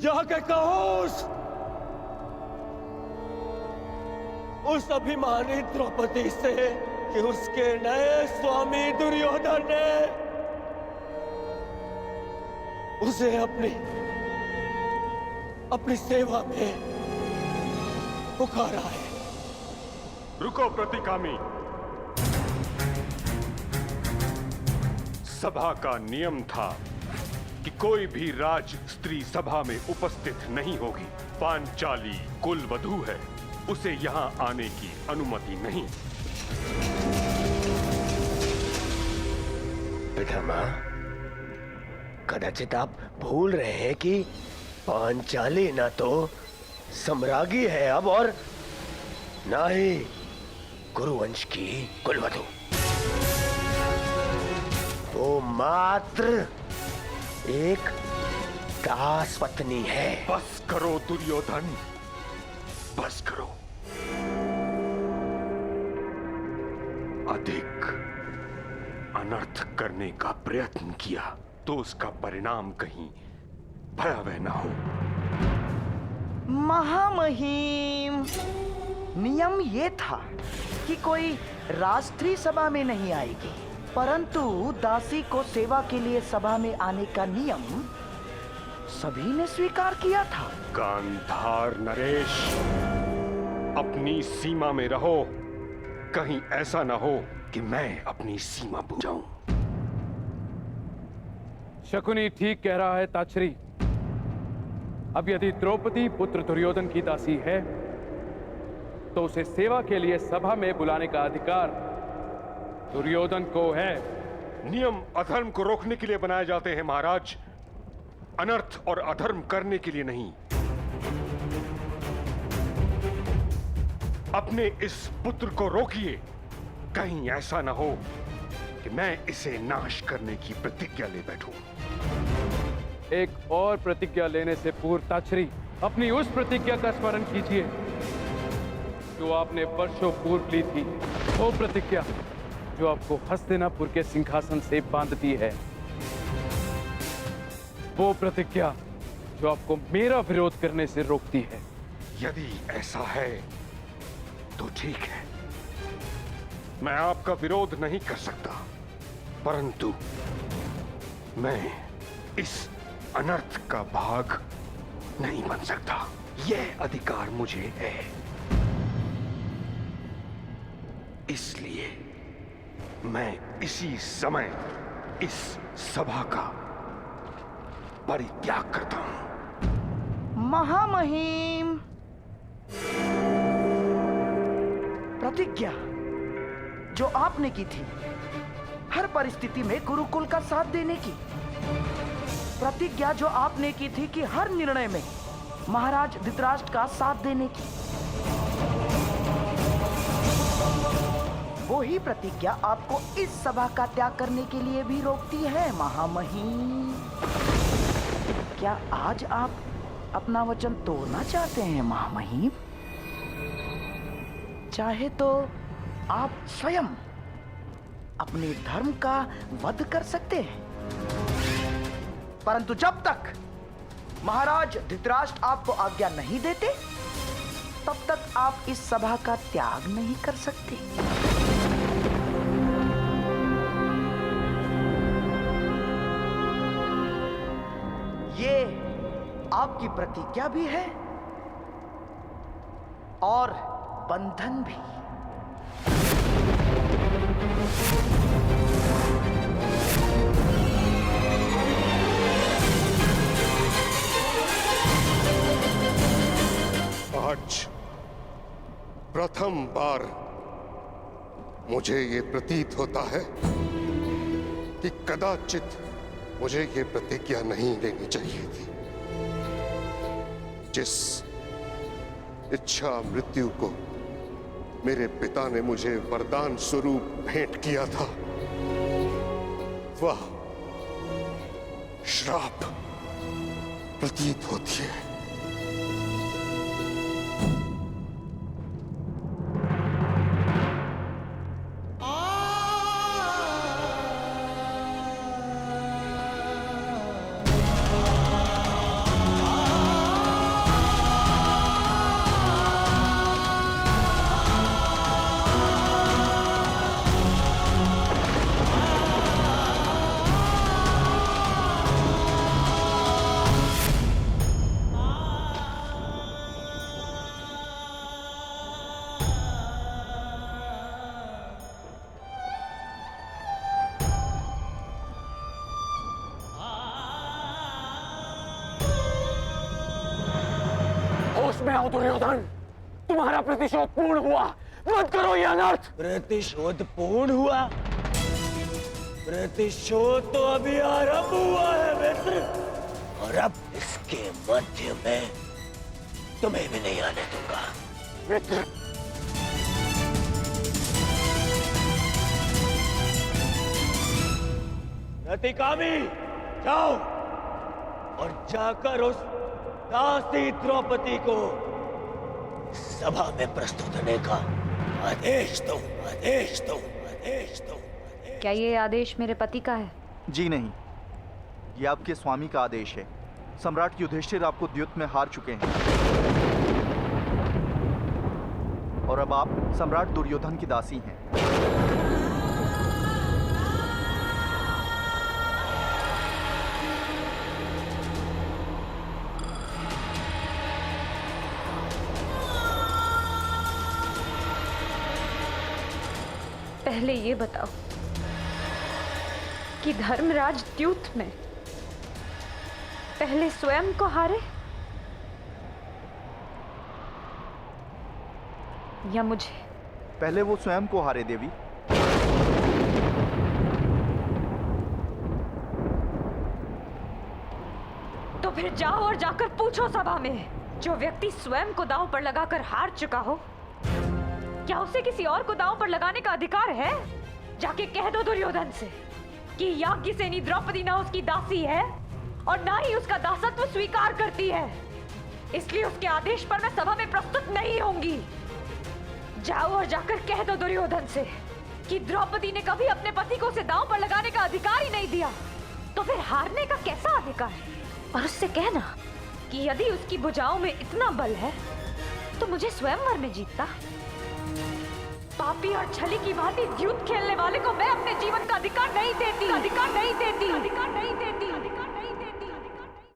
जाके कहो उस अभिमानी द्रौपदी से कि उसके नए स्वामी दुर्योधन ने उसे अपनी सेवा में पुकारा है। रुको प्रतिकामी। सभा का नियम था कि कोई भी राज स्त्री सभा में उपस्थित नहीं होगी। पांचाली कुल वधू है, उसे यहां आने की अनुमति नहीं। पितामह, कदाचित आप भूल रहे हैं कि पांचाली ना तो सम्राज्ञी है अब, और ना ही कुरुवंश की कुलवधू। वो मात्र एक दास पत्नी है। बस करो दुर्योधन, बस करो। अधिक अनर्थ करने का प्रयत्न किया तो उसका परिणाम कहीं भयावह न हो। महामहिम, नियम ये था कि कोई राष्ट्रीय सभा में नहीं आएगी, परंतु दासी को सेवा के लिए सभा में आने का नियम सभी ने स्वीकार किया था। गांधार नरेश, अपनी सीमा में रहो। कहीं ऐसा ना हो कि मैं अपनी सीमा भूल जाऊं। शकुनी ठीक कह रहा है ताच्छरी। अब यदि द्रौपदी पुत्र दुर्योधन की दासी है तो उसे सेवा के लिए सभा में बुलाने का अधिकार दुर्योधन को है। नियम अधर्म को रोकने के लिए बनाए जाते हैं महाराज, अनर्थ और अधर्म करने के लिए नहीं। अपने इस पुत्र को रोकिए, कहीं ऐसा ना हो कि मैं इसे नाश करने की प्रतिज्ञा ले बैठूं। एक और प्रतिज्ञा लेने से पूर्व ताच्छरी, अपनी उस प्रतिज्ञा का स्मरण कीजिए जो आपने वर्षों पूर्व ली थी। वो प्रतिज्ञा जो आपको हस्तिनापुर के सिंहासन से बांधती है। वो प्रतिज्ञा जो आपको मेरा विरोध करने से रोकती है। यदि ऐसा है तो ठीक है, मैं आपका विरोध नहीं कर सकता, परंतु मैं इस अनर्थ का भाग नहीं बन सकता। यह अधिकार मुझे है, इसलिए मैं इसी समय इस सभा का परित्याग करता हूं। महामहिम, प्रतिज्ञा जो आपने की थी हर परिस्थिति में गुरुकुल का साथ देने की, प्रतिज्ञा जो आपने की थी कि हर निर्णय में महाराज धृतराष्ट्र का साथ देने की, वही प्रतिज्ञा आपको इस सभा का त्याग करने के लिए भी रोकती है महामहिम। क्या आज आप अपना वचन तोड़ना चाहते हैं महामहिम? चाहे तो आप स्वयं अपने धर्म का वध कर सकते हैं, परंतु जब तक महाराज धृतराष्ट्र आपको आज्ञा नहीं देते तब तक आप इस सभा का त्याग नहीं कर सकते। ये आपकी प्रतिज्ञा भी है और बंधन भी। आज प्रथम बार मुझे ये प्रतीत होता है कि कदाचित मुझे ये प्रतिज्ञा नहीं लेनी चाहिए थी। जिस इच्छा मृत्यु को मेरे पिता ने मुझे वरदान स्वरूप भेंट किया था, वह श्राप प्रतीत होती है। में आओ दुर्योधन, तुम्हारा प्रतिशोध पूर्ण हुआ, मत करो ये अनर्थ। प्रतिशोध पूर्ण हुआ? प्रतिशोध तो अभी आरंभ हुआ है मित्र, और अब इसके मध्य में तुम्हें भी नहीं आने दूंगा। मित्र, प्रतिकामी, जाओ और जाकर उस दासी द्रौपदी को सभा में प्रस्तुत होने का आदेश दो, आदेश दो, आदेश दो। क्या ये आदेश मेरे पति का है? जी नहीं, ये आपके स्वामी का आदेश है। सम्राट युधिष्ठिर आपको द्युत में हार चुके हैं और अब आप सम्राट दुर्योधन की दासी हैं। पहले ये बताओ कि धर्मराज द्यूत में पहले स्वयं को हारे या मुझे? पहले वो स्वयं को हारे देवी। तो फिर जाओ और जाकर पूछो सभा में, जो व्यक्ति स्वयं को दांव पर लगाकर हार चुका हो, क्या उसे किसी और को दांव पर लगाने का अधिकार है? जाके कह दो दुर्योधन से कि याज्ञसेनी द्रौपदी ना उसकी दासी है और ना ही उसका दासत्व स्वीकार करती है, इसलिए उसके आदेश पर मैं सभा में प्रस्तुत नहीं होंगी। जाओ और जाकर कह दो दुर्योधन से कि द्रौपदी ने कभी अपने पति को उसे दांव पर लगाने का अधिकार ही नहीं दिया, तो फिर हारने का कैसा अधिकार? और उससे कहना कि यदि उसकी भुजाओं में इतना बल है तो मुझे स्वयंवर में जीतता। पापी और छली की भांति द्यूत खेलने वाले को मैं अपने जीवन का अधिकार नहीं देती, अधिकार नहीं देती, अधिकार नहीं देती।